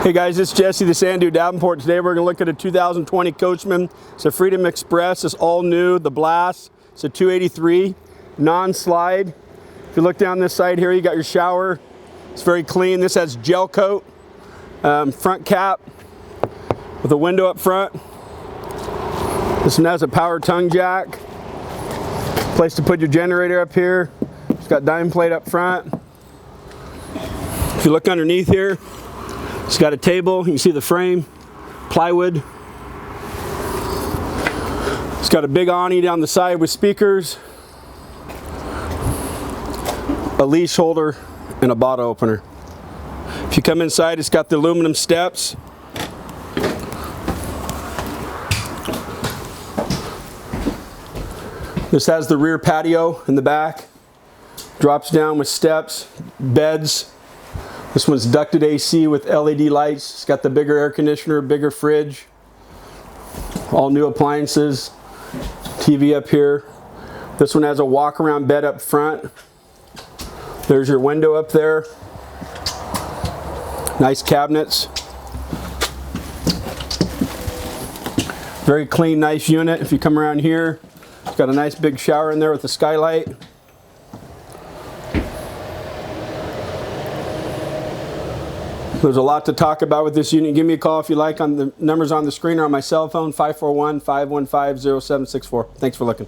Hey guys, it's Jesse the Sand Dude Davenport. Today we're going to look at a 2020 Coachmen. It's a Freedom Express. It's all new, the Blast. It's a 283, non-slide. If you look down this side here, you got your shower. It's very clean. This has gel coat, front cap with a window up front. This one has a power tongue jack. Place to put your generator up here. It's got diamond plate up front. If you look underneath here, it's got a table. You can see the frame, plywood. It's got a big awning down the side with speakers, a leash holder, and a bottle opener. If you come inside, it's got the aluminum steps. This has the rear patio in the back. Drops down with steps, beds. This one's ducted AC with LED lights. It's got the bigger air conditioner, bigger fridge. All new appliances. TV up here. This one has a walk-around bed up front. There's your window up there. Nice cabinets. Very clean, nice unit. If you come around here, it's got a nice big shower in there with a skylight. There's a lot to talk about with this unit. Give me a call if you like on the numbers on the screen or on my cell phone, 541-515-0764. Thanks for looking.